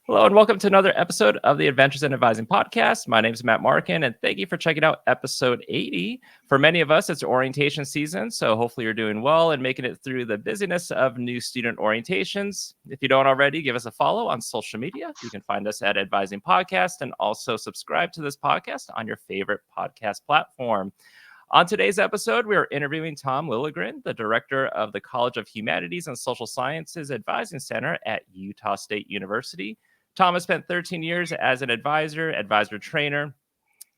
Hello and welcome to another episode of the Adventures in Advising podcast. My name is Matt Markin, and thank you for checking out episode 80. For many of us, it's orientation season, so hopefully you're doing well and making it through the busyness of new student orientations. If you don't already, give us a follow on social media. You can find us at Advising Podcast and also subscribe to this podcast on your favorite podcast platform. On today's episode, we are interviewing Tom Liljegren, the director of the College of Humanities and Social Sciences Advising Center at Utah State University. Tom has spent 13 years as an advisor trainer,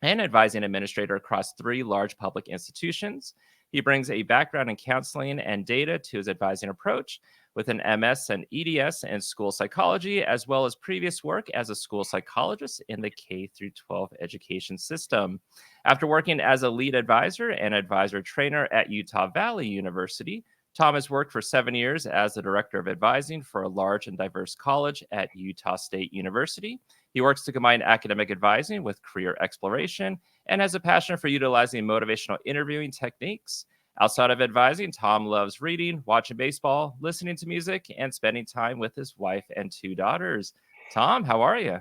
and advising administrator across 3 large public institutions. He brings a background in counseling and data to his advising approach with an MS and EDS in school psychology, as well as previous work as a school psychologist in the K through 12 education system. After working as a lead advisor and advisor trainer at Utah Valley University, Tom has worked for 7 years as the director of advising for a large and diverse college at Utah State University. He works to combine academic advising with career exploration and has a passion for utilizing motivational interviewing techniques. Outside of advising, Tom loves reading, watching baseball, listening to music, and spending time with his wife and 2 daughters. Tom, how are you?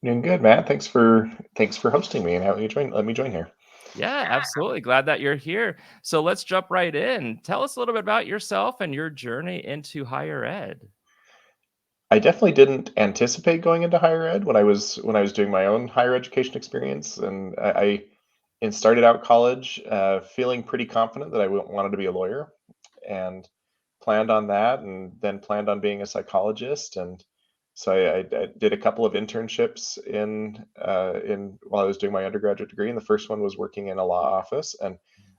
Doing good, Matt. Thanks for hosting me and having me join. Let me join here. Yeah, absolutely. Glad that you're here. So let's jump right in. Tell us a little bit about yourself and your journey into higher ed. I definitely didn't anticipate going into higher ed when I was doing my own higher education experience, and I started out college feeling pretty confident that wanted to be a lawyer, and planned on that, and then planned on being a psychologist, and so I did a couple of internships in while I was doing my undergraduate degree, and the first one was working in a law office, and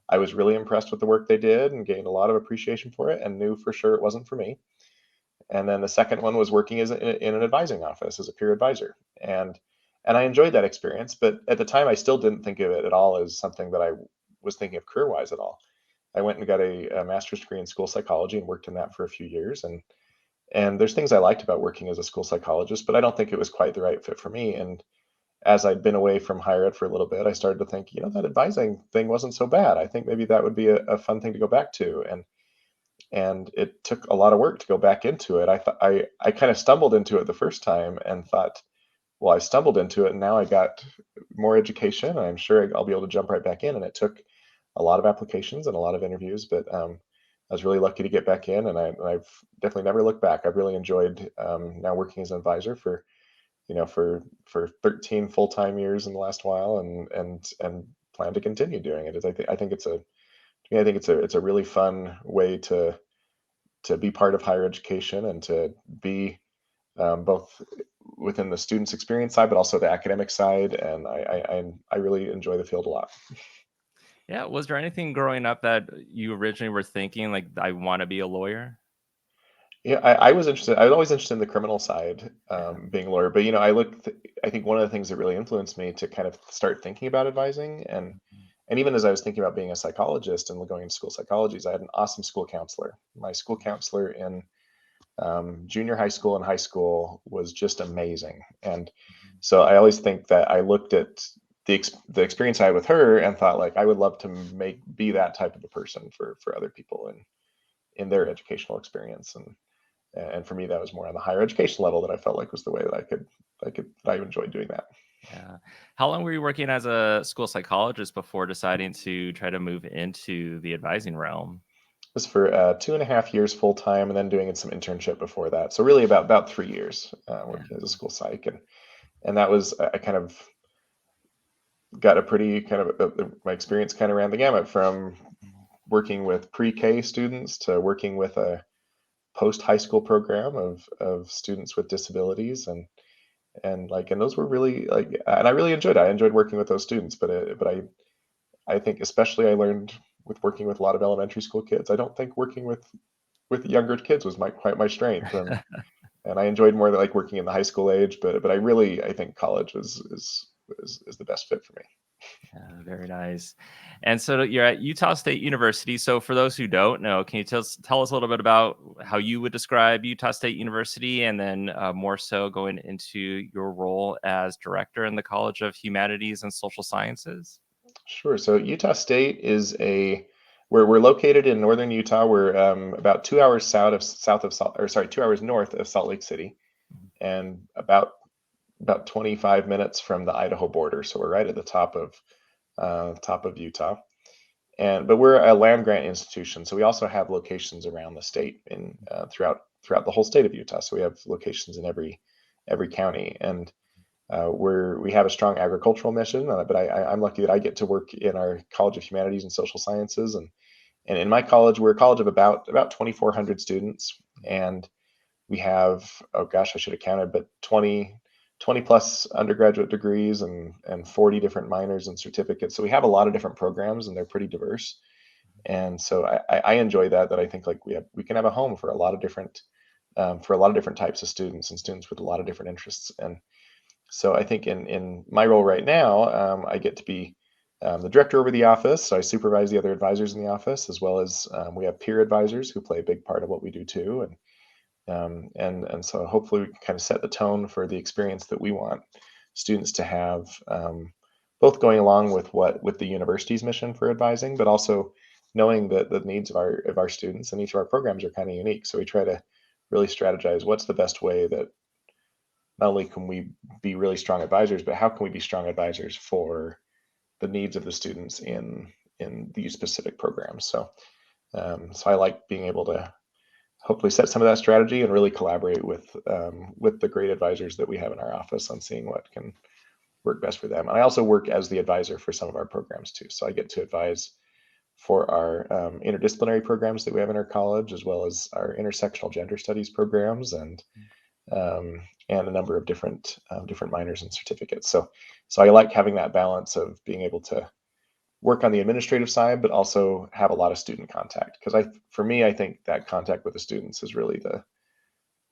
I was really impressed with the work they did and gained a lot of appreciation for it, and knew for sure it wasn't for me. And then the second one was working in an advising office as a peer advisor, and I enjoyed that experience. But at the time, I still didn't think of it at all as something that I was thinking of career wise at all. I went and got a master's degree in school psychology and worked in that for a few years. And there's things I liked about working as a school psychologist, but I don't think it was quite the right fit for me. And as I'd been away from higher ed for a little bit, I started to think, that advising thing wasn't so bad. I think maybe that would be a fun thing to go back to. And it took a lot of work to go back into it. I kind of stumbled into it the first time and thought, well, I stumbled into it and now I got more education and I'm sure I'll be able to jump right back in. And it took a lot of applications and a lot of interviews, but I was really lucky to get back in, and I've definitely never looked back. I've really enjoyed now working as an advisor for 13 full-time years in the last while, and plan to continue doing it. I think it's a to me, I think it's a really fun way to be part of higher education and to be both within the student's experience side, but also the academic side. And I really enjoy the field a lot. Yeah, was there anything growing up that you originally were thinking, like, I want to be a lawyer? Yeah, I was interested. I was always interested in the criminal side, Yeah. being a lawyer. But I think one of the things that really influenced me to kind of start thinking about advising, and even as I was thinking about being a psychologist and going into school psychologies, I had an awesome school counselor. My school counselor in junior high school and high school was just amazing. And Mhm. so I always think that I looked at the experience I had with her and thought, like, I would love to be that type of a person for other people in their educational experience. And for me, that was more on the higher education level that I felt like was the way that I enjoyed doing that. Yeah. How long were you working as a school psychologist before deciding to try to move into the advising realm? It was for 2.5 years full time, and then doing some internship before that. So really about 3 years Yeah. working as a school psych, and that was I kind of got a pretty kind of my experience kind of ran the gamut from Mhm. working with pre-K students to working with a post high school program of students with disabilities, and those were really and I really enjoyed it. I enjoyed working with those students, but I think especially I learned with working with a lot of elementary school kids. I don't think working with younger kids was quite my strength, and I enjoyed more like working in the high school age. But I think college is the best fit for me. Yeah, very nice. And so you're at Utah State University. So for those who don't know, can you tell us a little bit about how you would describe Utah State University, and then more so going into your role as director in the College of Humanities and Social Sciences? Sure. So Utah State is we're located in northern Utah. We're about 2 hours south of Salt, or sorry, 2 hours north of Salt Lake City, and about 25 minutes from the Idaho border. So we're right at the top of Utah. And but we're a land grant institution, so we also have locations around the state in throughout the whole state of Utah. So we have locations in every county, and we have a strong agricultural mission. But I'm lucky that I get to work in our College of Humanities and Social Sciences, and in my college, we're a college of about 2,400 students, and we have, oh gosh, I should have counted, but 20 plus undergraduate degrees and 40 different minors and certificates. So we have a lot of different programs, and they're pretty diverse. And so I enjoy that I think like we can have a home for a lot of different types of students and students with a lot of different interests. And so I think in my role right now, I get to be the director over the office. So I supervise the other advisors in the office, as well as we have peer advisors who play a big part of what we do too. And so hopefully we can kind of set the tone for the experience that we want students to have, both going along with the university's mission for advising, but also knowing that the needs of our students and each of our programs are kind of unique. So we try to really strategize what's the best way that not only can we be really strong advisors, but how can we be strong advisors for the needs of the students in these specific programs. So I like being able to hopefully set some of that strategy and really collaborate with the great advisors that we have in our office on seeing what can work best for them. And I also work as the advisor for some of our programs too. So I get to advise for our interdisciplinary programs that we have in our college, as well as our intersectional gender studies programs and a number of different minors and certificates. So I like having that balance of being able to work on the administrative side, but also have a lot of student contact. Because for me, I think that contact with the students is really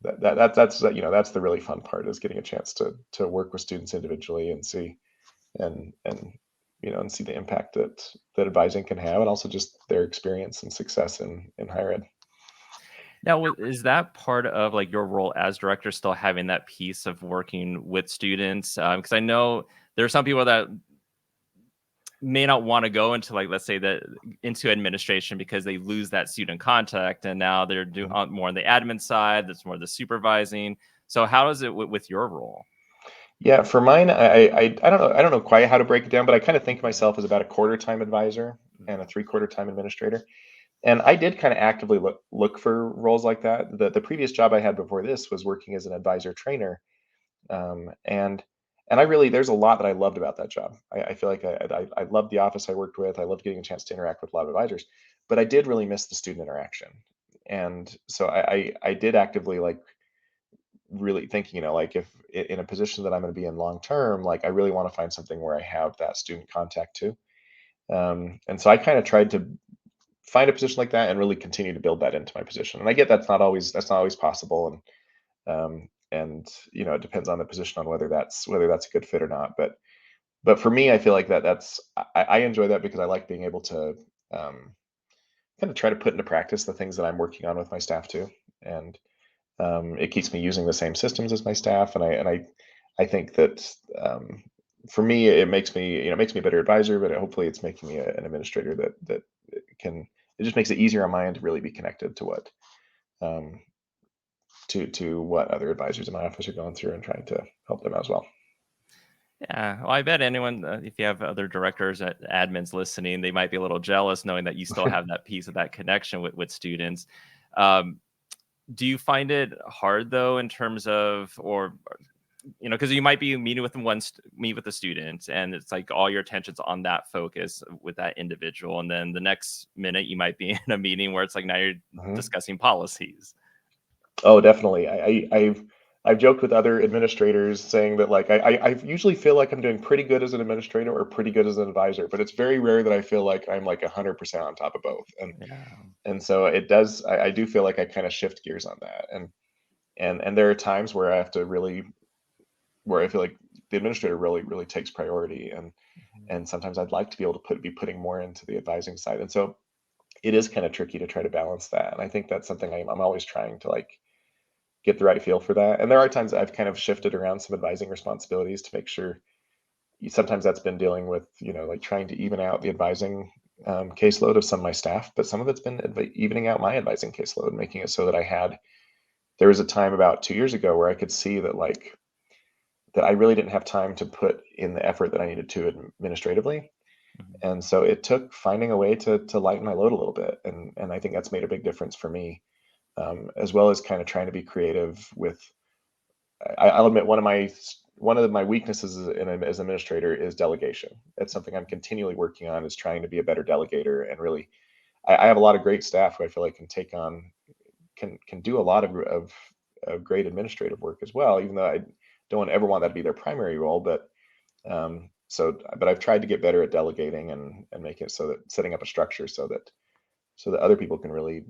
that's the really fun part, is getting a chance to work with students individually and see and and see the impact that advising can have, and also just their experience and success in higher ed. Now, is that part of like your role as director, still having that piece of working with students? Because I know there are some people that may not want to go into, like, let's say that into administration because they lose that student contact, and now they're doing Mhm. more on the admin side. That's more the supervising. So how is it with your role? Yeah, for mine, I don't know quite how to break it down, but I kind of think of myself as about a quarter time advisor and a three-quarter time administrator. And I did kind of actively look for roles like that. The previous job I had before this was working as an advisor trainer, and I really, there's a lot that I loved about that job. I feel like I loved the office I worked with. I loved getting a chance to interact with a lot of advisors, but I did really miss the student interaction. And so I did actively like really thinking, like if in a position that I'm going to be in long term, like I really want to find something where I have that student contact too. And so I kind of tried to find a position like that and really continue to build that into my position. And I get that's not always possible, and it depends on the position on whether that's a good fit or not. But for me, I feel like I enjoy that because I like being able to um, kind of try to put into practice the things that I'm working on with my staff too, and it keeps me using the same systems as my staff, and I think that for me it makes me a better advisor, but hopefully it's making me an administrator that can it just makes it easier on my end to really be connected to um, what other advisors in my office are going through and trying to help them as well. Yeah, well, I bet anyone, if you have other directors, admins listening, they might be a little jealous knowing that you still have that piece of that connection with students. Um, do you find it hard though, in terms of, or because you might be meeting with meet with the student, and it's like all your attention's on that focus with that individual, and then the next minute you might be in a meeting where it's like now you're Mhm. discussing policies. Oh, definitely. I've joked with other administrators saying that like I usually feel like I'm doing pretty good as an administrator or pretty good as an advisor, but it's very rare that I feel like I'm like 100% on top of both. Yeah. And so it does. I do feel like I kind of shift gears on that, and there are times where I have to really where I feel like the administrator really takes priority, and sometimes I'd like to be able to be putting more into the advising side, and so it is kind of tricky to try to balance that. And I think that's something I'm always trying to like get the right feel for that. And there are times I've kind of shifted around some advising responsibilities to make sure. Sometimes that's been dealing with like trying to even out the advising caseload of some of my staff, but some of it's been evening out my advising caseload, making it so that I had there was a time about 2 years ago where I could see that that I really didn't have time to put in the effort that I needed to administratively. Mhm. And so it took finding a way to lighten my load a little bit. And I think that's made a big difference for me, as well as kind of trying to be creative with, I'll admit one of my weaknesses as an administrator is delegation. It's something I'm continually working on, is trying to be a better delegator. And really, I have a lot of great staff who I feel like can do a lot of great administrative work as well, even though I don't ever want that to be their primary role. But I've tried to get better at delegating and make it so that setting up a structure so that other people can really,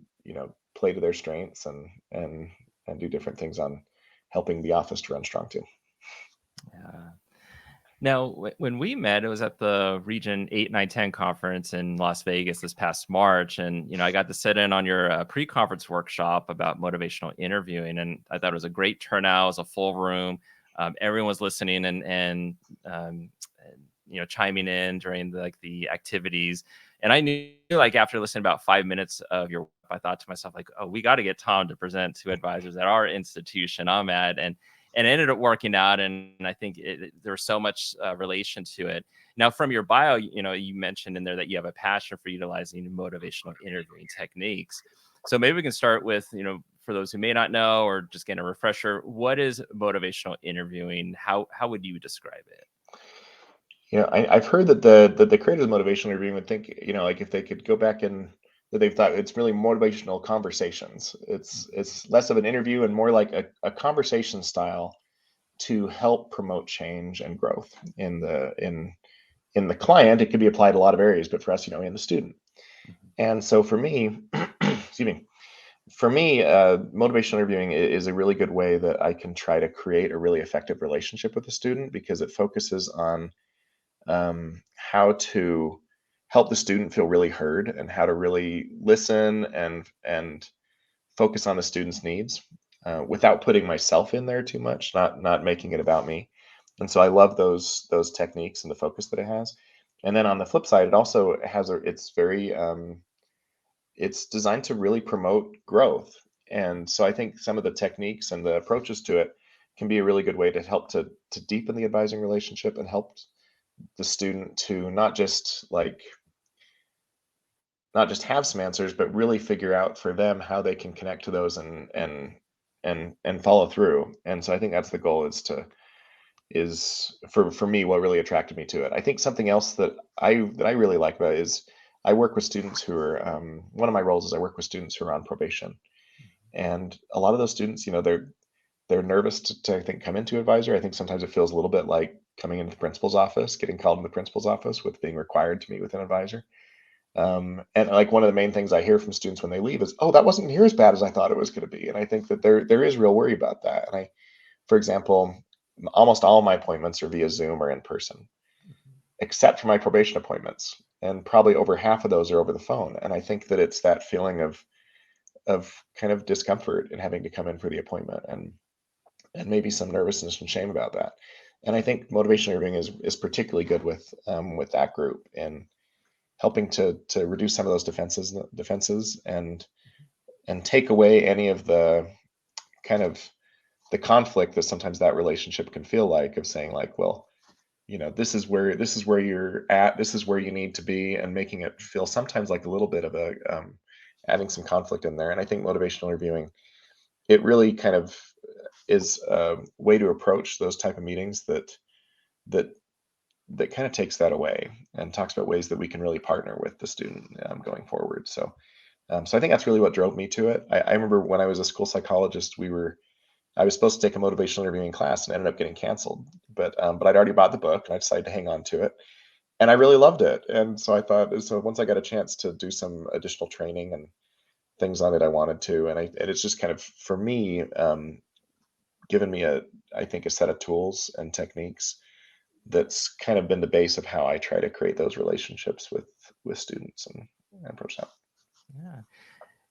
play to their strengths and do different things on helping the office to run strong too. Yeah. Now, when we met, it was at the Region 8, 9, 10 conference in Las Vegas this past March. And, I got to sit in on your pre-conference workshop about motivational interviewing. And I thought it was a great turnout. It was a full room. Everyone was listening and chiming in during the activities. And I knew, like, after listening about 5 minutes of your, I thought to myself, like, oh, we got to get Tom to present to advisors at our institution I'm at. And it ended up working out. And I think there was so much relation to it. Now, from your bio, you mentioned in there that you have a passion for utilizing motivational interviewing techniques. So maybe we can start with, for those who may not know or just get a refresher, what is motivational interviewing? How would you describe it? I've heard that the creators of motivational interviewing would think, like if they could go back and that they've thought it's really motivational conversations. It's less of an interview and more like a conversation style to help promote change and growth in the client. It could be applied to a lot of areas, but for us, in the student. Mhm. And so for me, excuse me, motivational interviewing is a really good way that I can try to create a really effective relationship with the student, because it focuses on how to help the student feel really heard and how to really listen and focus on the student's needs, without putting myself in there too much, not making it about me. And so I love those techniques and the focus that it has. And then on the flip side, it also has it's designed to really promote growth. And so I think some of the techniques and the approaches to it can be a really good way to help to deepen the advising relationship and help the student to not just have some answers, but really figure out for them how they can connect to those and follow through. And so I think that's the goal, is for me what really attracted me to it. I think something else that I really like about it is I work with students who are one of my roles is I work with students who are on probation. And a lot of those students, they're nervous to I think come into advisor. I think sometimes it feels a little bit like coming into the principal's office, getting called in the principal's office with being required to meet with an advisor. And like one of the main things I hear from students when they leave is, "Oh, that wasn't near as bad as I thought it was going to be." And I think that there is real worry about that. And for example, almost all of my appointments are via Zoom or in person, except for my probation appointments, and probably over half of those are over the phone. And I think that it's that feeling of kind of discomfort in having to come in for the appointment, and maybe some nervousness and shame about that. And I think motivational interviewing is particularly good with that group, and helping to reduce some of those defenses and take away any of the kind of the conflict that sometimes that relationship can feel like, of saying like, well, this is where you're at, this is where you need to be, and making it feel sometimes like a little bit of a adding some conflict in there. And I think motivational interviewing, it really kind of is a way to approach those type of meetings that that kind of takes that away and talks about ways that we can really partner with the student going forward. So I think that's really what drove me to it. I remember when I was a school psychologist, I was supposed to take a motivational interviewing class and ended up getting canceled. But I'd already bought the book and I decided to hang on to it, and I really loved it. And so I thought, so once I got a chance to do some additional training and things on it, I wanted to, and it's just kind of for me given me I think a set of tools and techniques that's kind of been the base of how I try to create those relationships with students and approach that. Yeah.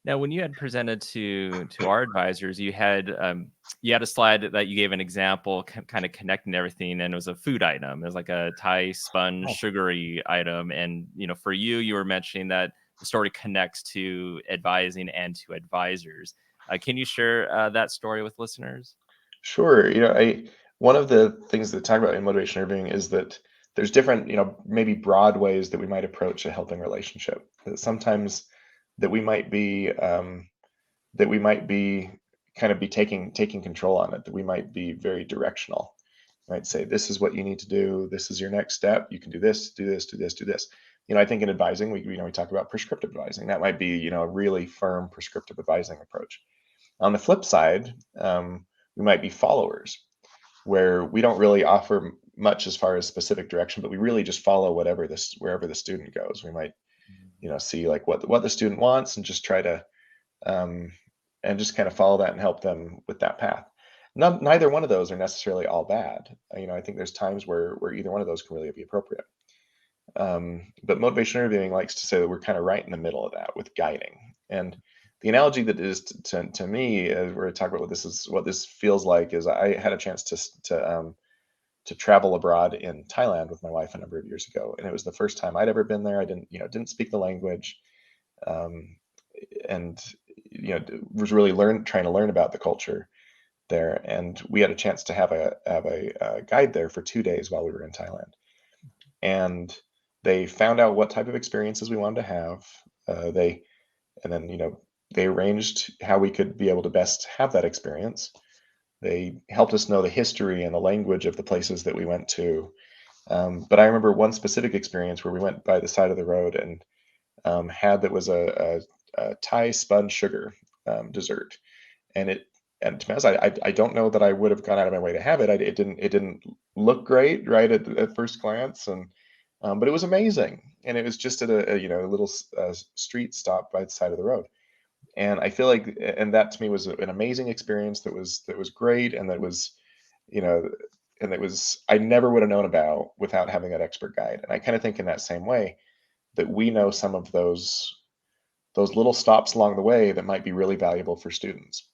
Now, when you had presented to our advisors, you had a slide that you gave an example, kind of connecting everything, and it was a food item. It was like a Thai sponge Oh, sugary item, and for you were mentioning that the story connects to advising and to advisors. Can you share that story with listeners? Sure. One of the things that talk about in motivational interviewing is that there's different, maybe broad ways that we might approach a helping relationship. That sometimes that we might be kind of be taking control on it. That we might be very directional. We might say, "This is what you need to do. This is your next step. You can do this, do this, do this, do this." I think in advising, we talk about prescriptive advising. That might be, a really firm prescriptive advising approach. On the flip side, we might be followers, where we don't really offer much as far as specific direction, but we really just follow wherever the student goes. We might, see like what the student wants and just try to um, and just kind of follow that and help them with that path. Neither one of those are necessarily all bad. I think there's times where either one of those can really be appropriate. But motivational interviewing likes to say that we're kind of right in the middle of that with guiding. And the analogy that is to me, as we're talking about what this feels like, is I had a chance to travel abroad in Thailand with my wife a number of years ago, and it was the first time I'd ever been there. I didn't speak the language, um, and was really trying to learn about the culture there. And we had a chance to have a guide there for 2 days while we were in Thailand, and they found out what type of experiences we wanted to have. They and then they arranged how we could be able to best have that experience. They helped us know the history and the language of the places that we went to. But I remember one specific experience where we went by the side of the road and had that was a Thai spun sugar dessert, and to be honest, I don't know that I would have gone out of my way to have it. It didn't look great right at first glance, and but it was amazing, and it was just at a little street stop by the side of the road. And I feel like, and that to me was an amazing experience. That was great, and that was, you know, and that was I never would have known about without having that expert guide. And I kind of think in that same way that we know some of those little stops along the way that might be really valuable for students.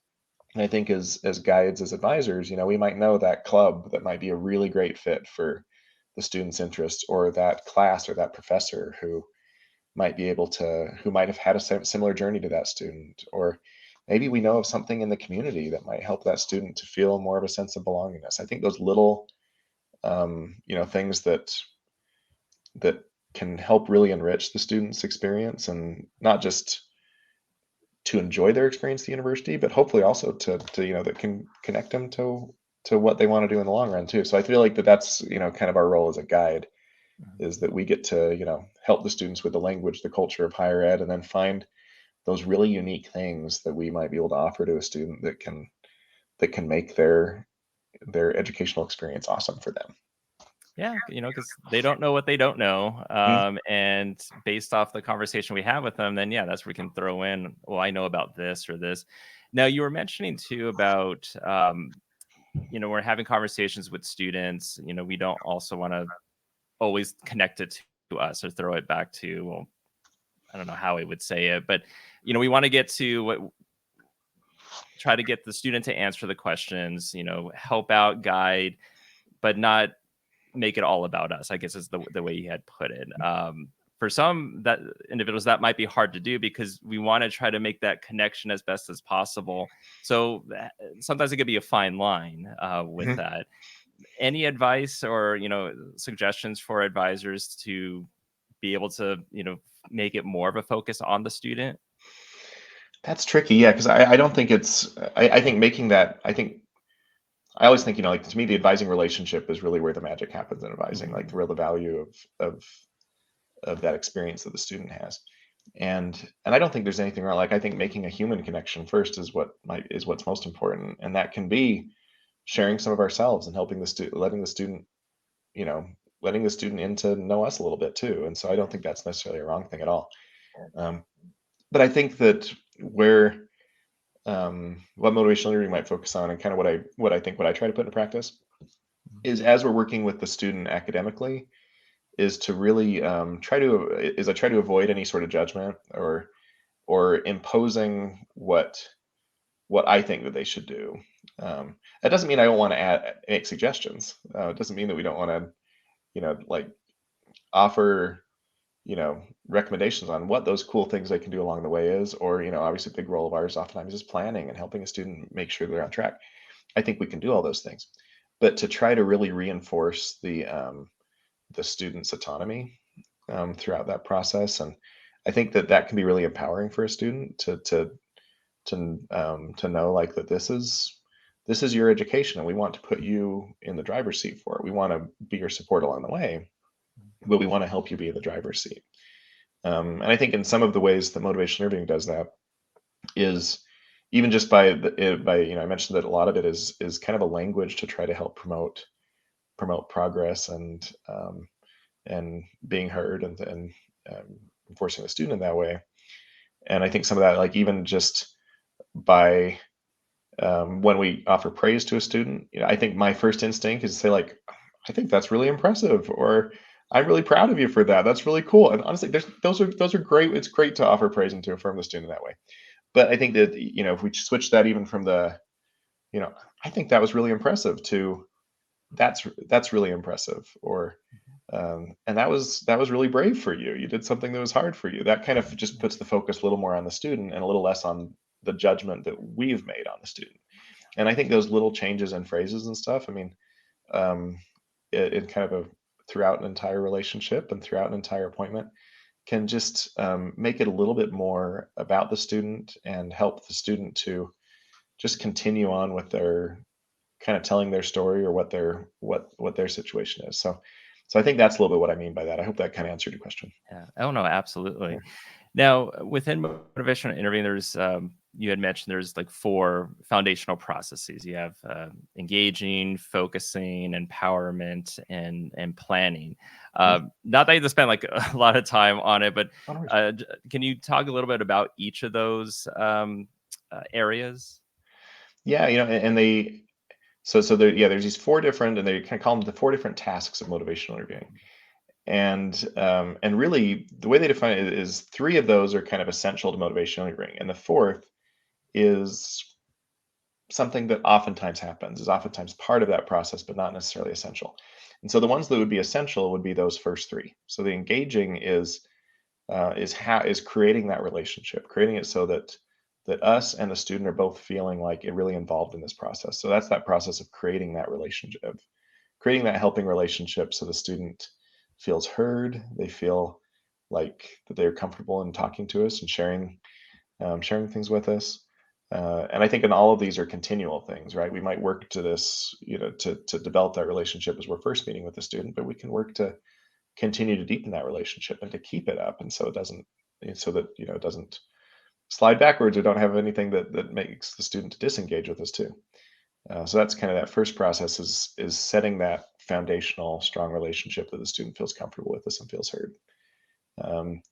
And I think as guides, as advisors, we might know that club that might be a really great fit for the student's interests, or that class or that professor who might have had a similar journey to that student, or maybe we know of something in the community that might help that student to feel more of a sense of belongingness. I think those little things that can help really enrich the student's experience, and not just to enjoy their experience at the university, but hopefully also to that can connect them to what they want to do in the long run too. So I feel like that's kind of our role as a guide, is that we get to help the students with the language, the culture of higher ed, and then find those really unique things that we might be able to offer to a student that can make their educational experience awesome for them. Yeah, because they don't know what they don't know. Mhm. And based off the conversation we have with them, then yeah, that's where we can throw in, well, I know about this or this. Now, you were mentioning too about, we're having conversations with students. We don't also want to always connect it to us or throw it back to, well, I don't know how I would say it, but we want to get to try to get the student to answer the questions, help out, guide, but not make it all about us, I guess is the way he had put it. For some that individuals, that might be hard to do because we want to try to make that connection as best as possible. So sometimes it could be a fine line with Mhm. that. Any advice or suggestions for advisors to be able to make it more of a focus on the student? That's tricky, yeah, because I don't think I think making that I always think, like, to me, the advising relationship is really where the magic happens in advising, like the value of that experience that the student has. And I don't think there's anything wrong. Like, I think making a human connection first is what's most important, and that can be sharing some of ourselves and helping the student, you know, letting the student in to know us a little bit too. And so I don't think that's necessarily a wrong thing at all. Um, but I think that where what motivational learning might focus on, and kind of what I try to put into practice, is as we're working with the student academically, is to really try to avoid any sort of judgment, or imposing what I think that they should do. That doesn't mean I don't want to make suggestions. It doesn't mean that we don't want to, like, offer recommendations on what those cool things they can do along the way is, or, obviously a big role of ours oftentimes is planning and helping a student make sure they're on track. I think we can do all those things, but to try to really reinforce the student's autonomy throughout that process, and I think that that can be really empowering for a student to know, like, that this is your education, and we want to put you in the driver's seat for it. We want to be your support along the way, but we want to help you be in the driver's seat. And I think in some of the ways that motivational interviewing does that is even just by I mentioned that a lot of it is kind of a language to try to help promote progress and being heard and enforcing the student in that way. And I think some of that, like, even just by when we offer praise to a student, I think my first instinct is to say, like, I think that's really impressive, or I'm really proud of you for that. That's really cool. And honestly, those are great. It's great to offer praise and to affirm the student that way. But I think that, if we switch that even from you know, I think that was really impressive to that's really impressive, or and that was really brave for you. You did something that was hard for you. That kind of just puts the focus a little more on the student and a little less on the judgment that we've made on the student. And I think those little changes in phrases and stuff, I mean, um, in kind of a throughout an entire relationship and throughout an entire appointment, can just make it a little bit more about the student and help the student to just continue on with their kind of telling their story, or what their situation is. So I think that's a little bit what I mean by that. I hope that kind of answered your question. Yeah. Oh no, absolutely. Yeah. Now, within motivational interviewing, there's you had mentioned there's like four foundational processes. You have engaging, focusing, empowerment, and planning. Mhm. Not that you have to spend like a lot of time on it, but Oh, no worries. can you talk a little bit about each of those areas? Yeah, and they so there, yeah, there's these four different, and they kind of call them the four different tasks of motivational interviewing. And really, the way they define it is three of those are kind of essential to motivational interviewing, and the fourth is something that oftentimes happens, is oftentimes part of that process, but not necessarily essential. And so the ones that would be essential would be those first three. So the engaging is creating that relationship, creating it so that us and the student are both feeling like it really involved in this process. So that's that process of creating that relationship, of creating that helping relationship, so the student feels heard, they feel like that they're comfortable in talking to us and sharing things with us. And I think in all of these are continual things, right? We might work to this, to develop that relationship as we're first meeting with the student, but we can work to continue to deepen that relationship and to keep it up, and so it doesn't, so that it doesn't slide backwards, or don't have anything that makes the student to disengage with us too. So that's kind of that first process, is setting that foundational strong relationship that the student feels comfortable with us and feels heard. Um,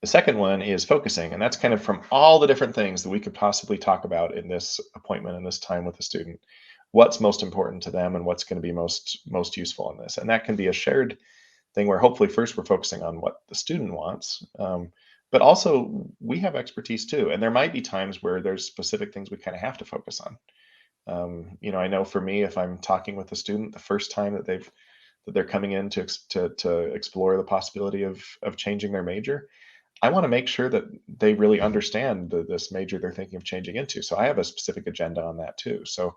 the second one is focusing, and that's kind of from all the different things that we could possibly talk about in this appointment and this time with the student. What's most important to them, and what's going to be most useful in this, and that can be a shared thing where hopefully first we're focusing on what the student wants, but also we have expertise too, and there might be times where there's specific things we kind of have to focus on. I know for me, if I'm talking with a student the first time that they're coming in to explore the possibility of changing their major, I want to make sure that they really understand this major they're thinking of changing into. So I have a specific agenda on that too. So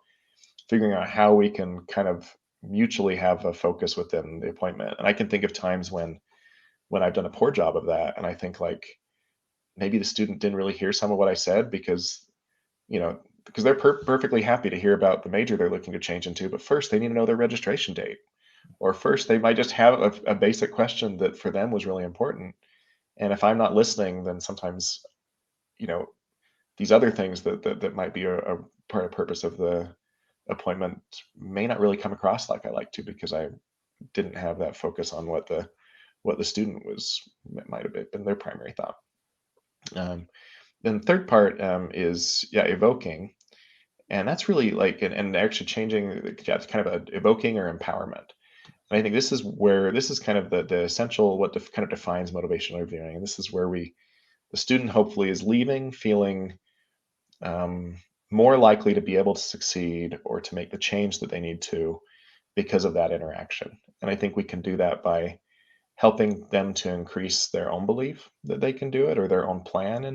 figuring out how we can kind of mutually have a focus within the appointment. And I can think of times when I've done a poor job of that, and I think, like, maybe the student didn't really hear some of what I said, because they're perfectly happy to hear about the major they're looking to change into, but first they need to know their registration date, or first they might just have a basic question that for them was really important. And if I'm not listening, then sometimes, you know these other things that might be a part of purpose of the appointment may not really come across like I like to, because I didn't have that focus on what the student might have been their primary thought. Um, then the third part is, yeah, evoking, and that's really like, and actually changing. Yeah, it's kind of a evoking or empowerment. And I think this is kind of the essential, what kind of defines motivational interviewing, and this is where the student hopefully is leaving feeling um, more likely to be able to succeed or to make the change that they need to, because of that interaction. And I think we can do that by helping them to increase their own belief that they can do it, or their own plan,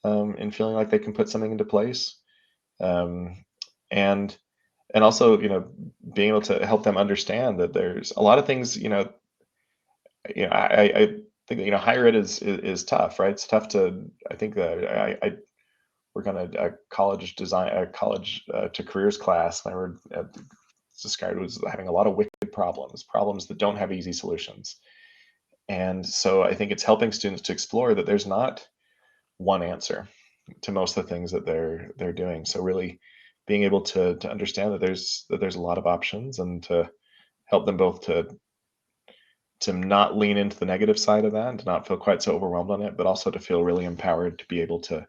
and feeling like they can put something into place. Um, and and also, being able to help them understand that there's a lot of things, I think that, higher ed is tough, right? It's tough to, I think that I work on a college design, a college to careers class. And I were described as having a lot of wicked problems that don't have easy solutions. And so I think it's helping students to explore that there's not one answer to most of the things that they're doing. So really being able to understand that there's a lot of options, and to help them both to not lean into the negative side of that, and to not feel quite so overwhelmed on it, but also to feel really empowered to be able to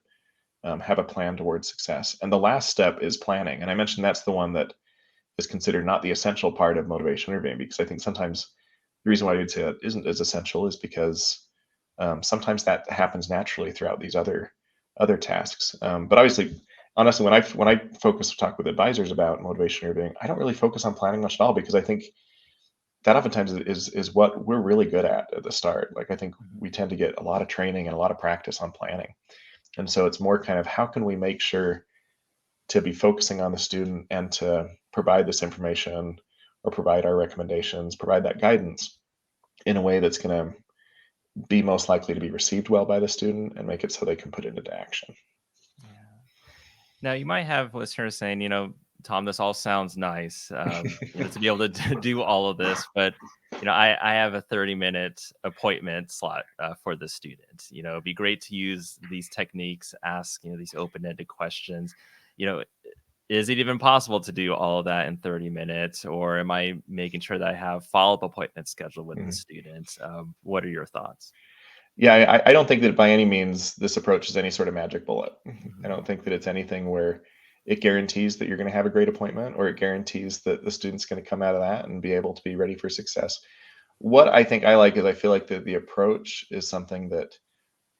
have a plan towards success. And the last step is planning. And I mentioned that's the one that is considered not the essential part of motivation interviewing, because I think sometimes the reason why I would say that isn't as essential is because sometimes that happens naturally throughout these other tasks. But obviously, honestly, when I talk with advisors about motivation interviewing, I don't really focus on planning much at all, because I think that oftentimes is what we're really good at the start. Like, I think we tend to get a lot of training and a lot of practice on planning, and so it's more kind of how can we make sure to be focusing on the student, and to provide this information, or provide our recommendations, provide that guidance in a way that's going to be most likely to be received well by the student, and make it so they can put it into action. Yeah. Now, you might have listeners saying, Tom, this all sounds nice, to be able to do all of this, but I have a 30-minute appointment slot for the student. It'd be great to use these techniques, ask these open-ended questions. You know, is it even possible to do all of that in 30 minutes, or am I making sure that I have follow-up appointments scheduled with the Mhm. students? What are your thoughts? Yeah, I don't think that by any means this approach is any sort of magic bullet. I Mhm. don't think that it's anything where it guarantees that you're going to have a great appointment, or it guarantees that the student's going to come out of that and be able to be ready for success. What I think I like is, I feel like the approach is something that,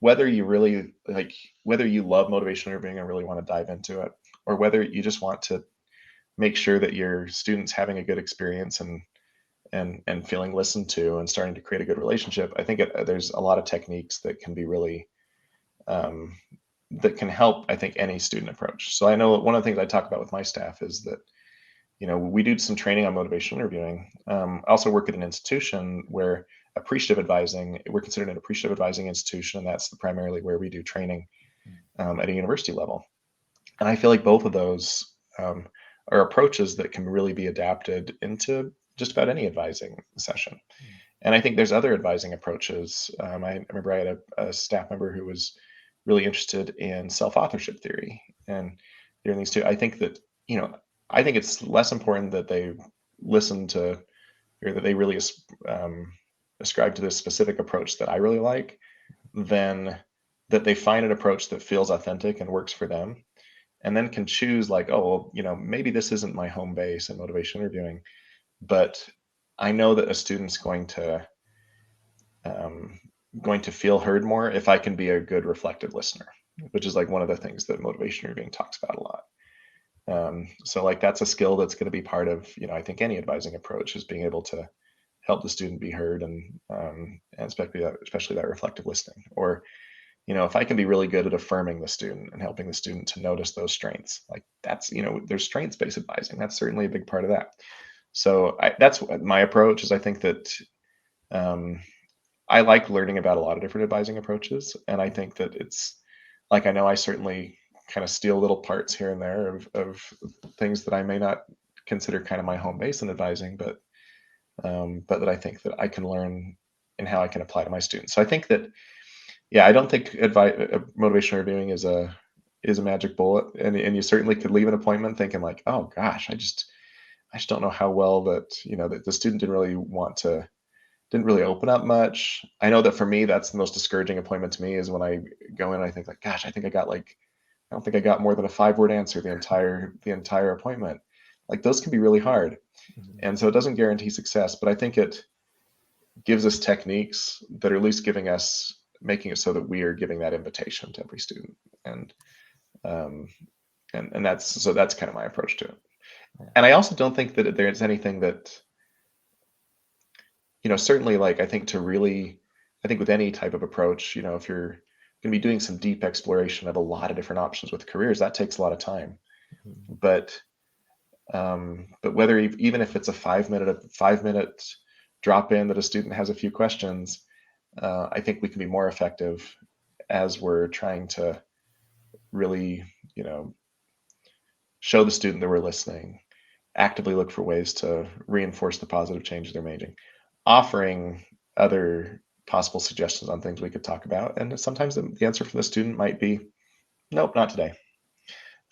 whether you really like, whether you love motivation interviewing and really want to dive into it, or whether you just want to make sure that your students having a good experience, and feeling listened to, and starting to create a good relationship, I think there's a lot of techniques that can be really um, that can help, I think, any student approach. So I know one of the things I talk about with my staff is that, we do some training on motivation interviewing. I also work at an institution where we're considered an appreciative advising institution, and that's primarily where we do training at a university level. And I feel like both of those are approaches that can really be adapted into just about any advising session. And I think there's other advising approaches. I remember I had a staff member who was really interested in self-authorship theory, and during these two, I think that, I think it's less important that they listen to, or that they really um, ascribe to this specific approach that I really like, than that they find an approach that feels authentic and works for them, and then can choose, like, oh, well, maybe this isn't my home base in motivation interviewing, but I know that a student's um, going to feel heard more if I can be a good reflective listener, which is like one of the things that motivation interviewing talks about a lot. So like that's a skill that's going to be part of, I think any advising approach is being able to help the student be heard, and especially that reflective listening. Or, if I can be really good at affirming the student and helping the student to notice those strengths, like that's, there's strengths based advising. That's certainly a big part of that. So that's my approach, is I think that um, I like learning about a lot of different advising approaches, and I think that it's like, I know I certainly kind of steal little parts here and there of things that I may not consider kind of my home base in advising, but that I think that I can learn and how I can apply to my students. So I think that, yeah, I don't think motivation reviewing is a magic bullet, and you certainly could leave an appointment thinking like, oh gosh, I just don't know how well that the student didn't really open up much. I know that for me, that's the most discouraging appointment to me, is when I go in and I think like, gosh, I don't think I got more than a 5-word answer the entire appointment. Like, those can be really hard. Mhm. And so it doesn't guarantee success, but I think it gives us techniques that are at least making it so that we are giving that invitation to every student. And, um, and that's kind of my approach to it. Yeah. And I also don't think that there's anything that certainly, like, I think with any type of approach, if you're going to be doing some deep exploration of a lot of different options with careers, that takes a lot of time. Mhm. But whether even if it's a 5-minute drop in that a student has a few questions, I think we can be more effective as we're trying to really, show the student that we're listening, actively look for ways to reinforce the positive change they're making, offering other possible suggestions on things we could talk about. And sometimes the answer from the student might be, nope, not today.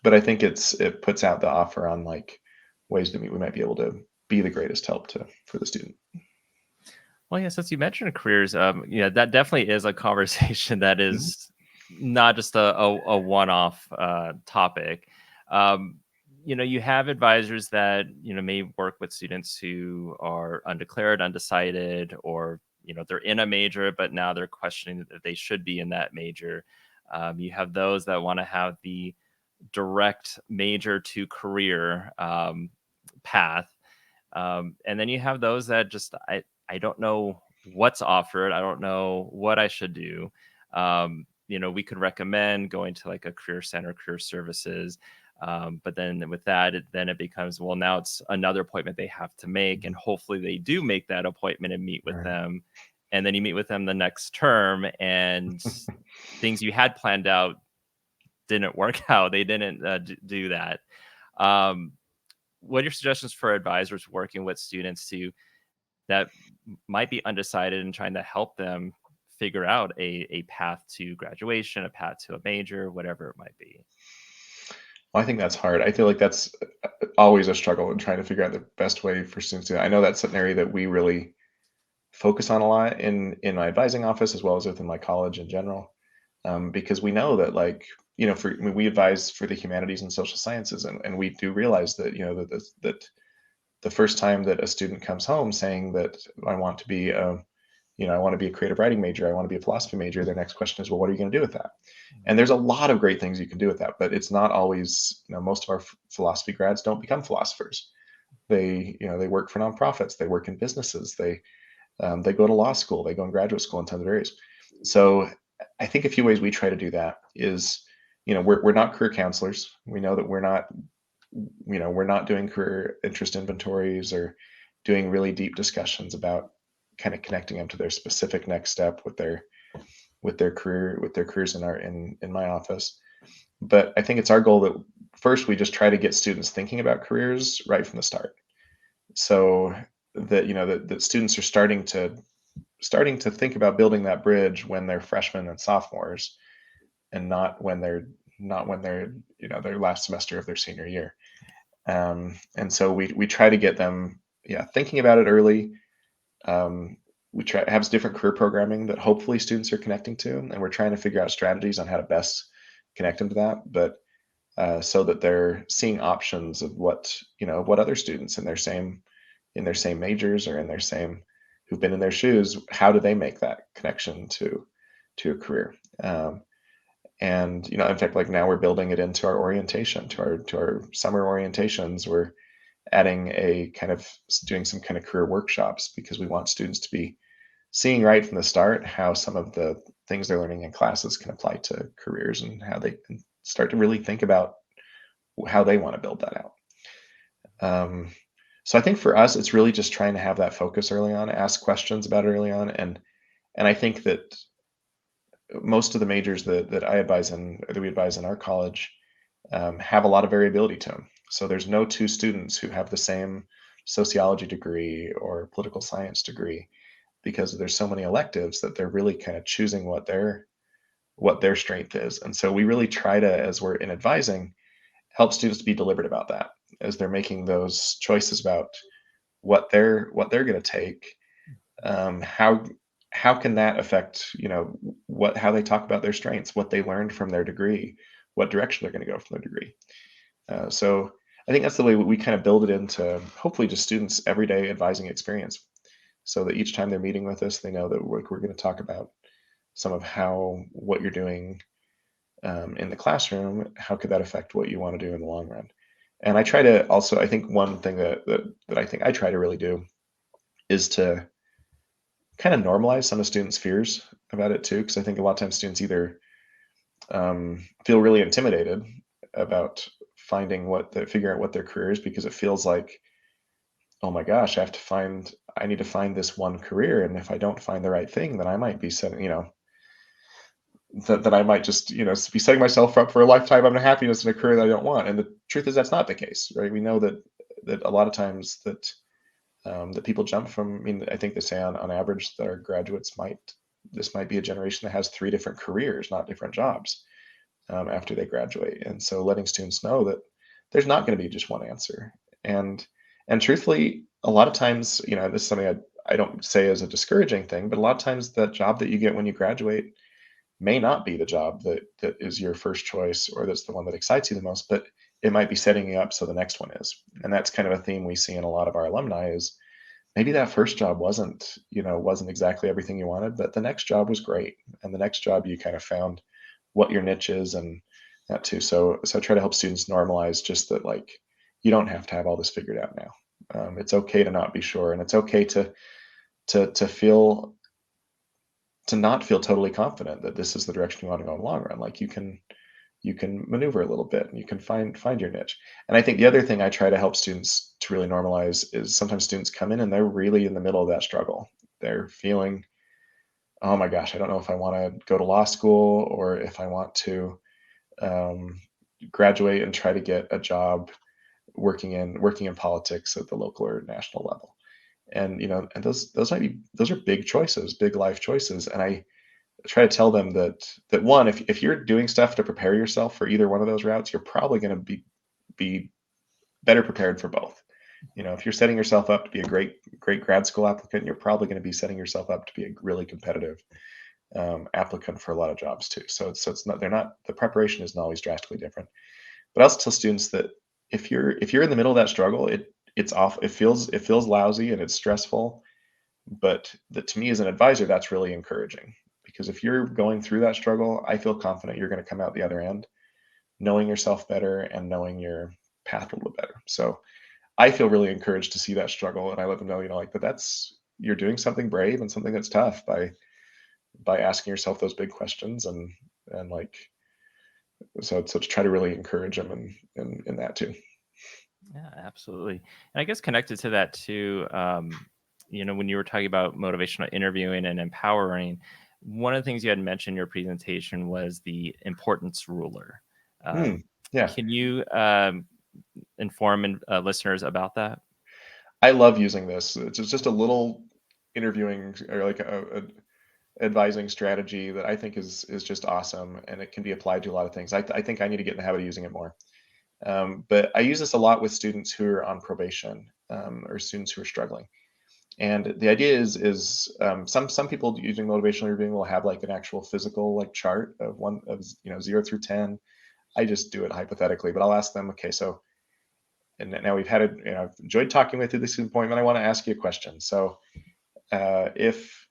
But I think it puts out the offer on, like, ways that we might be able to be the greatest help to for the student. Well, yeah, since you mentioned careers, yeah, that definitely is a conversation that Mhm. is not just a one-off topic. Um, you have advisors that may work with students who are undeclared, undecided, or they're in a major, but now they're questioning that they should be in that major. You have those that want to have the direct major to career path, and then you have those that just I don't know what's offered. I don't know what I should do. We could recommend going to like a career center, career services. But then with that, then it becomes, well, now it's another appointment they have to make. And hopefully they do make that appointment and meet with Right. them. And then you meet with them the next term, and things you had planned out didn't work out. They didn't do that. Um, what are your suggestions for advisors working with students that might be undecided and trying to help them figure out a path to graduation, a path to a major, whatever it might be? Well, I think that's hard. I feel like that's always a struggle in trying to figure out the best way for students to. I know that's an area that we really focus on a lot in my advising office as well as within my college in general, because we know that, like, I mean, we advise for the humanities and social sciences, and we do realize that that the first time that a student comes home saying that I want to be I want to be a creative writing major, I want to be a philosophy major, their next question is, well, what are you going to do with that? And there's a lot of great things you can do with that, but it's not always, most of our philosophy grads don't become philosophers. They work for nonprofits, they work in businesses, they go to law school, they go in graduate school in tons of areas. So I think a few ways we try to do that is, we're not career counselors. We know that we're not doing career interest inventories or doing really deep discussions about kind of connecting them to their specific next step with their careers in my office. But I think it's our goal that first we just try to get students thinking about careers right from the start, so that that students are starting to think about building that bridge when they're freshmen and sophomores, and not when they're their last semester of their senior year. And so we try to get them, yeah, thinking about it early. Um, we try have different career programming that hopefully students are connecting to, and we're trying to figure out strategies on how to best connect them to that. But so that they're seeing options of what other students in their same majors or in their same who've been in their shoes, how do they make that connection to a career? And in fact, like, now we're building it into our orientation, to our summer orientations. We're adding a kind of doing some kind of career workshops because we want students to be seeing right from the start how some of the things they're learning in classes can apply to careers, and how they can start to really think about how they want to build that out. So I think for us, it's really just trying to have that focus early on, ask questions about it early on, and I think that most of the majors that I advise in, or that we advise in our college, have a lot of variability to them. So there's no two students who have the same sociology degree or political science degree, because there's so many electives that they're really kind of choosing what their strength is. And so we really try to, as we're in advising, help students to be deliberate about that as they're making those choices about what they're going to take. How can that affect what how they talk about their strengths, what they learned from their degree, what direction they're going to go from their degree. So I think that's the way we kind of build it into hopefully just students' everyday advising experience, so that each time they're meeting with us, they know that we're going to talk about some of how what you're doing in the classroom, how could that affect what you want to do in the long run. And I try to also, I think one thing that I think I try to really do is to kind of normalize some of students' fears about it too, because I think a lot of times students either feel really intimidated about figuring out what their career is because it feels like, oh my gosh, I need to find this one career, and if I don't find the right thing, then I might be setting, that I might just, be setting myself up for a lifetime of unhappiness in a career that I don't want. And the truth is that's not the case, right? We know that a lot of times that people jump from. I mean, I think they say on average that our graduates this might be a generation that has three different careers, not different jobs, after they graduate. And so letting students know that there's not going to be just one answer. And and truthfully, a lot of times, this is something I don't say as a discouraging thing, but a lot of times that job that you get when you graduate may not be the job that is your first choice or that's the one that excites you the most, but it might be setting you up so the next one is. And that's kind of a theme we see in a lot of our alumni is maybe that first job wasn't exactly everything you wanted, but the next job was great. And the next job you kind of found what your niche is and that too. So I try to help students normalize just that, like, you don't have to have all this figured out now. It's okay to not be sure, and it's okay to feel to not feel totally confident that this is the direction you want to go in the long run. Like you can maneuver a little bit and you can find your niche. And I think the other thing I try to help students to really normalize is sometimes students come in and they're really in the middle of that struggle. They're feeling, oh my gosh, I don't know if I want to go to law school or if I want to um, graduate and try to get a job working in politics at the local or national level. And and those are big choices, big life choices. And I try to tell them that one, if you're doing stuff to prepare yourself for either one of those routes, you're probably going to be better prepared for both. If you're setting yourself up to be a great grad school applicant, you're probably going to be setting yourself up to be a really competitive applicant for a lot of jobs too. So it's not the preparation isn't always drastically different. But I also tell students that if you're in the middle of that struggle, it's off. It feels lousy and it's stressful. But that to me as an advisor, that's really encouraging because if you're going through that struggle, I feel confident you're going to come out the other end, knowing yourself better and knowing your path a little better. So I feel really encouraged to see that struggle, and I let them know, like that's you're doing something brave and something that's tough by asking yourself those big questions and like so to try to really encourage them in that too. Yeah, absolutely. And I guess connected to that too, when you were talking about motivational interviewing and empowering, one of the things you had mentioned in your presentation was the importance ruler. Hmm. Um, Yeah, can you inform listeners about that? I love using this. It's just a little interviewing or like a advising strategy that I think is just awesome, and it can be applied to a lot of things. I think I need to get in the habit of using it more. But I use this a lot with students who are on probation or students who are struggling. And the idea is some people using motivational reviewing will have like an actual physical like chart of 0 through 10. I just do it hypothetically, but I'll ask them, okay, so and now we've had I've enjoyed talking with you this appointment. I want to ask you a question. So if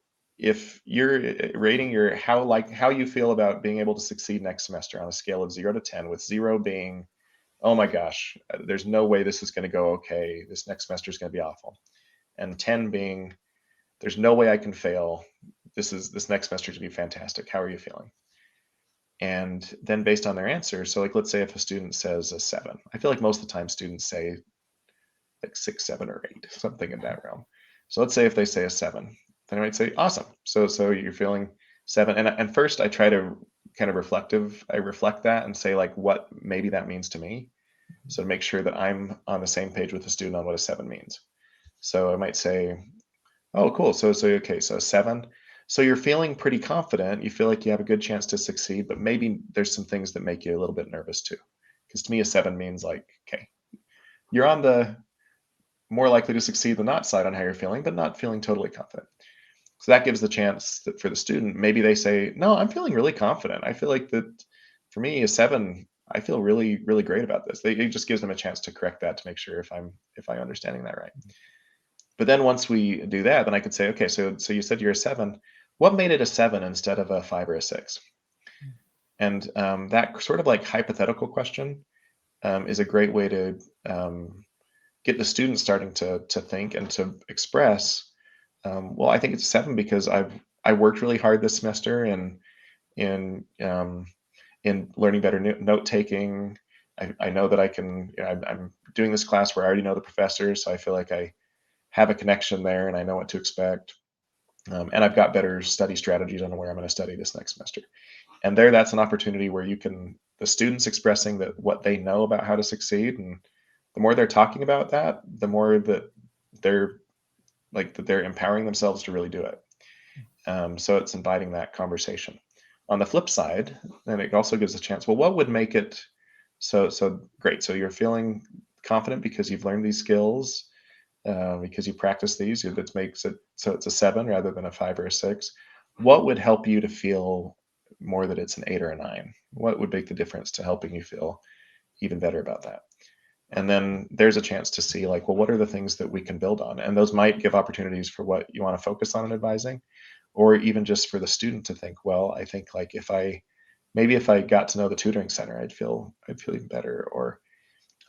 you're rating how you feel about being able to succeed next semester on a scale of 0 to 10, with 0 being, oh my gosh, there's no way this is going to go okay. This next semester is going to be awful. And 10 being, there's no way I can fail. This next semester is going to be fantastic. How are you feeling? And then based on their answer, so like let's say if a student says a 7, I feel like most of the time students say like 6, 7, or 8, something in that realm. So let's say if they say a 7, then I might say awesome. So you're feeling 7, and first I try to kind of I reflect that and say like what maybe that means to me. So to make sure that I'm on the same page with the student on what a 7 means. So I might say, oh, cool. So okay, so 7. So you're feeling pretty confident. You feel like you have a good chance to succeed, but maybe there's some things that make you a little bit nervous too. Because to me, a 7 means like, okay, you're on the more likely to succeed than not side on how you're feeling, but not feeling totally confident. So that gives the chance that for the student, maybe they say, no, I'm feeling really confident. I feel like that for me, a 7, I feel really, really great about this. It just gives them a chance to correct that to make sure if I'm understanding that right. But then once we do that, then I could say, okay, so you said you're a 7. What made it a 7 instead of a 5 or a 6? And that sort of like hypothetical question is a great way to get the students starting to think and to express Well, I think it's a 7 because I worked really hard this semester in in learning better note taking. I know that I can. I'm doing this class where I already know the professors, so I feel like I have a connection there and I know what to expect. And I've got better study strategies on where I'm going to study this next semester. And there, that's an opportunity where you can the students expressing that what they know about how to succeed, and the more they're talking about that, the more that they're that they're empowering themselves to really do it. So it's inviting that conversation. On the flip side, then it also gives a chance. Well, what would make it so great? So you're feeling confident because you've learned these skills, because you practice these. That makes it so it's a 7 rather than a 5 or a 6. What would help you to feel more that it's an 8 or a 9? What would make the difference to helping you feel even better about that? And then there's a chance to see like, well, what are the things that we can build on? And those might give opportunities for what you want to focus on in advising, or even just for the student to think, well, I think like if I got to know the tutoring center, I'd feel even better, or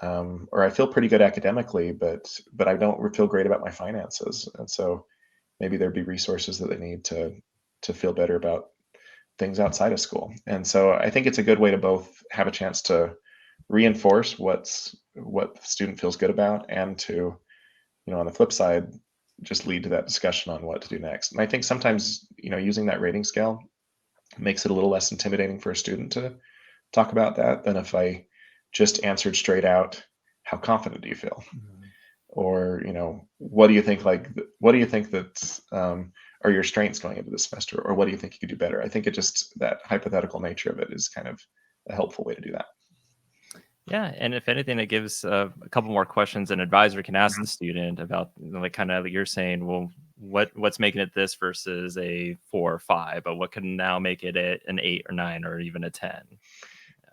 I feel pretty good academically, but I don't feel great about my finances, and so maybe there'd be resources that they need to feel better about things outside of school. And so I think it's a good way to both have a chance to reinforce what the student feels good about, and to, on the flip side, just lead to that discussion on what to do next. And I think sometimes, using that rating scale makes it a little less intimidating for a student to talk about that than if I just answered straight out, how confident do you feel? Mhm. Or, what do you think, what do you think that are your strengths going into this semester? Or what do you think you could do better? I think it just, that hypothetical nature of it is kind of a helpful way to do that. Yeah, and if anything, it gives a couple more questions an advisor can ask Mhm. the student about, like kind of like you're saying, well, what's making it this versus a 4 or 5, but what can now make it an 8 or 9 or even a 10?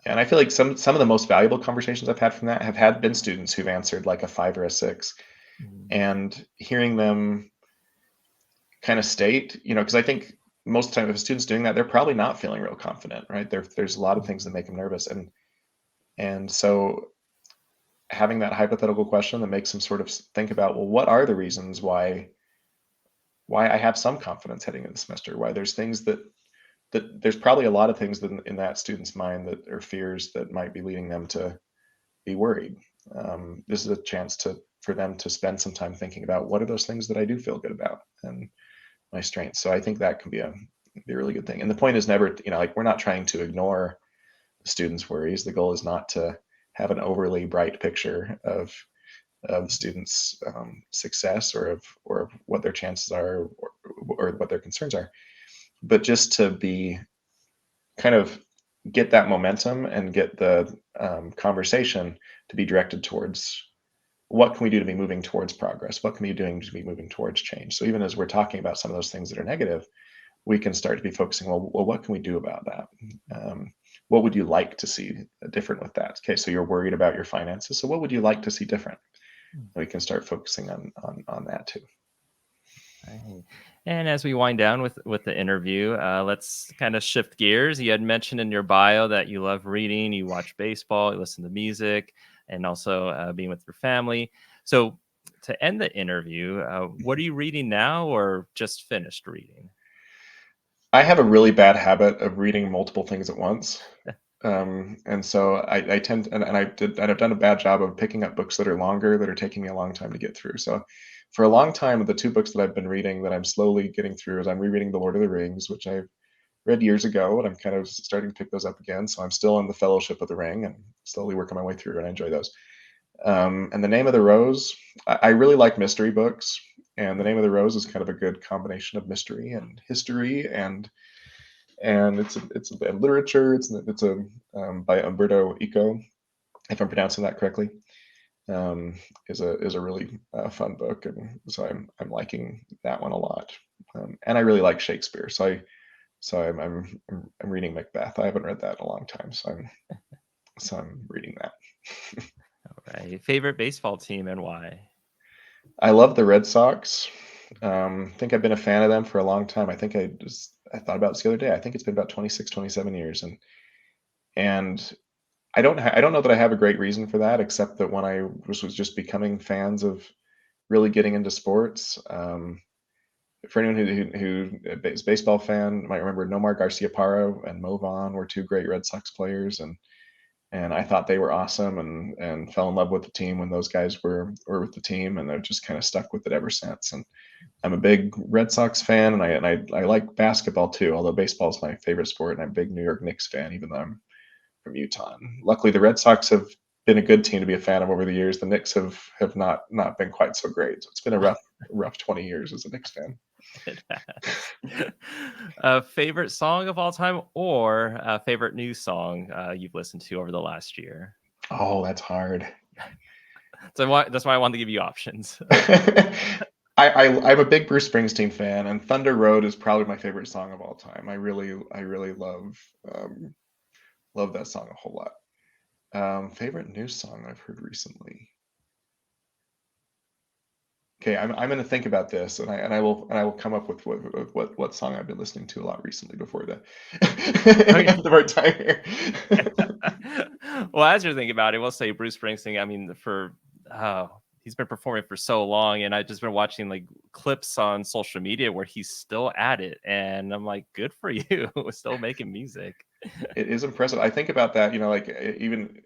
And I feel like some of the most valuable conversations I've had from that have had been students who've answered like a 5 or a 6, Mhm. and hearing them kind of state, because I think most of the time if a student's doing that, they're probably not feeling real confident, right? There's a lot of things that make them nervous, and so having that hypothetical question that makes them sort of think about, well, what are the reasons why I have some confidence heading into the semester? Why there's things that there's probably a lot of things that in that student's mind that are fears that might be leading them to be worried. This is a chance for them to spend some time thinking about what are those things that I do feel good about, and my strengths. So I think that can be a really good thing. And the point is never, like, we're not trying to ignore the students' worries. The goal is not to have an overly bright picture of the students' success, or of what their chances are, or what their concerns are, but just to be kind of get that momentum and get the conversation to be directed towards what can we do to be moving towards progress? What can we be doing to be moving towards change? So even as we're talking about some of those things that are negative, we can start to be focusing, well, what can we do about that? What would you like to see different with that? Okay, so you're worried about your finances. So what would you like to see different? We can start focusing on that too. Right. And as we wind down with the interview, let's kind of shift gears. You had mentioned in your bio that you love reading, you watch baseball, you listen to music, and also being with your family. So, to end the interview, what are you reading now, or just finished reading? I have a really bad habit of reading multiple things at once. And so I tend, and I've done a bad job of picking up books that are longer, that are taking me a long time to get through. So for a long time, the two books that I've been reading that I'm slowly getting through is I'm rereading The Lord of the Rings, which I read years ago, and I'm kind of starting to pick those up again. So I'm still in the Fellowship of the Ring and slowly working my way through, and I enjoy those. And The Name of the Rose, I really like mystery books, and The Name of the Rose is kind of a good combination of mystery and history, and it's a literature. It's a by Umberto Eco, if I'm pronouncing that correctly. Um, is a really fun book, and so I'm liking that one a lot. And I really like Shakespeare, so I'm reading Macbeth. I haven't read that in a long time, so I'm reading that. All right. Favorite baseball team and why? I love the Red Sox. I think I've been a fan of them for a long time. I thought about this the other day. I think it's been about 26, 27 years, and I don't know that I have a great reason for that, except that when I was just becoming fans of really getting into sports, For anyone who is a baseball fan, might remember Nomar Garciaparra and Mo Vaughn were two great Red Sox players, and I thought they were awesome, and fell in love with the team when those guys were with the team, and I've just kind of stuck with it ever since. And I'm a big Red Sox fan, and I like basketball too, although baseball is my favorite sport, and I'm a big New York Knicks fan, even though I'm from Utah. And luckily, the Red Sox have been a good team to be a fan of over the years. The Knicks have not been quite so great. So it's been a rough 20 years as a Knicks fan. It has. Favorite song of all time, or favorite new song you've listened to over the last year? Oh, that's hard. So that's why I wanted to give you options. I'm a big Bruce Springsteen fan, and Thunder Road is probably my favorite song of all time. I really love that song a whole lot. Favorite new song I've heard recently. Okay, I'm going to think about this, and I will come up with what song I've been listening to a lot recently before the Okay. end of our time here. Well, as you're thinking about it, we'll say Bruce Springsteen. I mean, he's been performing for so long, and I've just been watching like clips on social media where he's still at it, and I'm like, good for you, still making music. It is impressive. I think about that, like even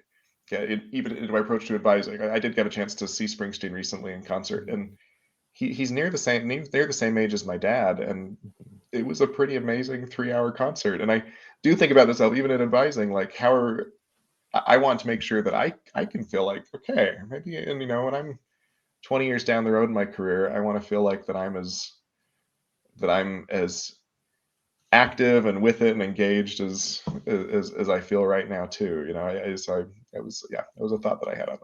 yeah, even in my approach to advising, I did get a chance to see Springsteen recently in concert, and he's near the same age as my dad, and it was a pretty amazing 3 hour concert. And I do think about this even in advising, like I want to make sure that I can feel like, okay, maybe, and when I'm 20 years down the road in my career, I want to feel like that I'm as active and with it and engaged as I feel right now too. It was, yeah, it was a thought that I had on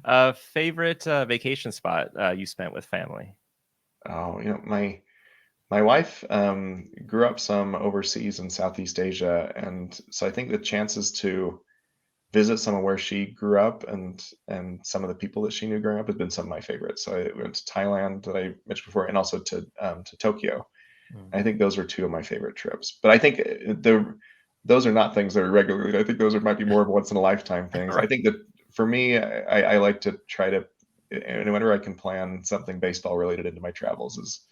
that. Favorite vacation spot you spent with family? Oh, my wife grew up some overseas in Southeast Asia, and so I think the chances to visit some of where she grew up and some of the people that she knew growing up has been some of my favorites. So I went to Thailand that I mentioned before, and also to Tokyo. I think those are two of my favorite trips. But I think those are not things that are regularly. I think those might be more of once in a lifetime things. I Right. think that for me, I like to try to, and whenever I can plan something baseball related into my travels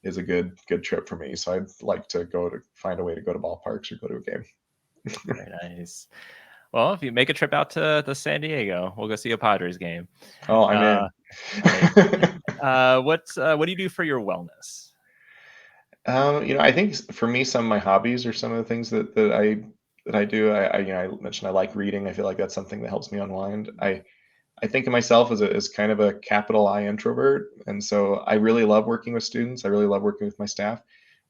is a good trip for me. So I'd like to find a way to go to ballparks or go to a game. Very nice. Well, if you make a trip out to San Diego, we'll go see a Padres game. Oh, I'm in. Nice. What do you do for your wellness? I think for me, some of my hobbies are some of the things that I do. I mentioned I like reading. I feel like that's something that helps me unwind. I think of myself as kind of a capital I introvert, and so I really love working with students. I really love working with my staff.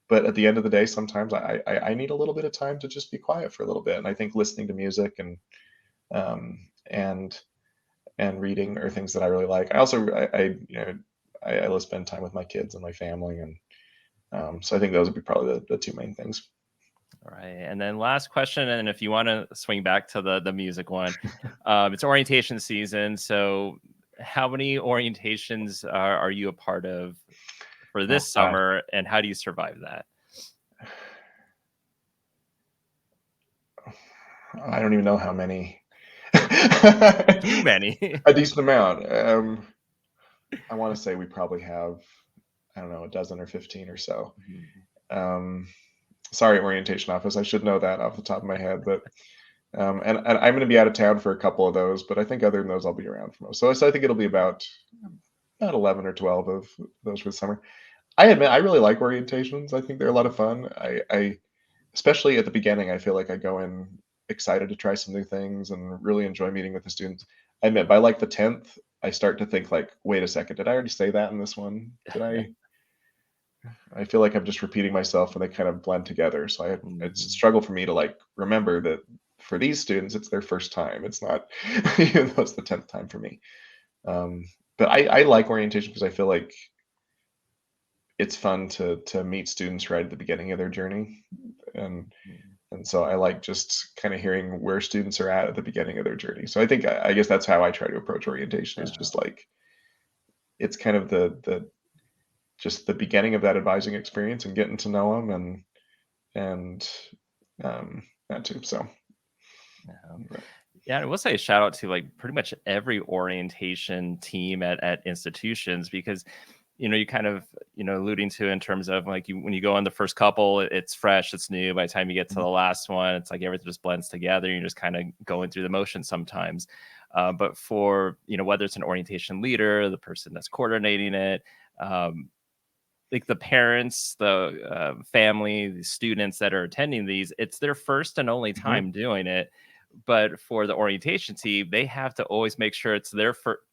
But at the end of the day, sometimes I need a little bit of time to just be quiet for a little bit. And I think listening to music um, and and reading are things that I really like. I also I love spend time with my kids and my family, and so I think those would be probably the two main things. All right. And then last question, and if you want to swing back to the music one, it's orientation season. So how many orientations are you a part of for Oh this gosh, summer, and how do you survive that? I don't even know how many. Too many. A decent amount. I want to say we probably have, I don't know, a dozen or 15 or so. Um, Sorry, orientation office. I should know that off the top of my head, but and I'm going to be out of town for a couple of those, but I think other than those, I'll be around for most. So I think it'll be about 11 or 12 of those for the summer. I admit I really like orientations. I think they're a lot of fun. I especially at the beginning, I feel like I go in excited to try some new things and really enjoy meeting with the students. I admit by like the 10th, I start to think like, wait a second, did I already say that in this one? Did I feel like I'm just repeating myself and they kind of blend together. So it's a struggle for me to like remember that for these students, it's their first time. It's not, even though it's the 10th time for me. Um, but I like orientation because I feel like it's fun to meet students right at the beginning of their journey. And and so I like just kind of hearing where students are at the beginning of their journey. So I guess that's how I try to approach orientation is just like it's kind of the just the beginning of that advising experience and getting to know them and that too. So Yeah. Yeah, I will say a shout out to like pretty much every orientation team at institutions because you kind of, alluding to in terms of like when you go on the first couple, it's fresh, it's new. By the time you get to the last one, it's like everything just blends together. You're just kind of going through the motions sometimes. But for, whether it's an orientation leader, the person that's coordinating it, like the parents, the family, the students that are attending these, it's their first and only time doing it. But for the orientation team, they have to always make sure it's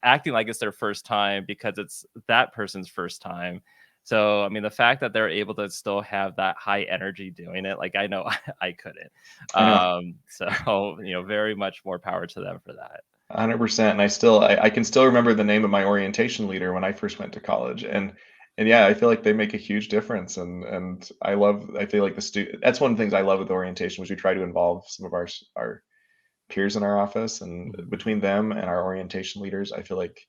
acting like it's their first time because it's that person's first time. So, I mean, the fact that they're able to still have that high energy doing it, like I know I couldn't. I know. So, very much more power to them for that. 100%. And I can still remember the name of my orientation leader when I first went to college. And yeah, I feel like they make a huge difference. And I feel like that's one of the things I love with orientation, was we try to involve some of our peers in our office, and between them and our orientation leaders, I feel like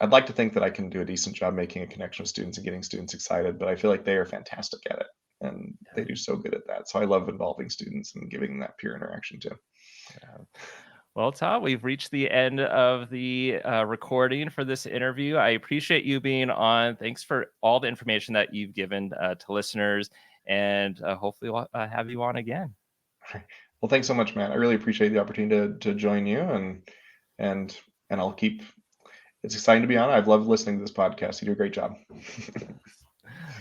I'd like to think that I can do a decent job making a connection with students and getting students excited, but I feel like they are fantastic at it, and they do so good at that. So I love involving students and giving them that peer interaction too. Yeah. Well, Tom, we've reached the end of the recording for this interview. I appreciate you being on. Thanks for all the information that you've given to listeners, and hopefully we'll have you on again. Well, thanks so much, Matt. I really appreciate the opportunity to join you, and I'll keep. It's exciting to be on. I've loved listening to this podcast. You do a great job. Thanks.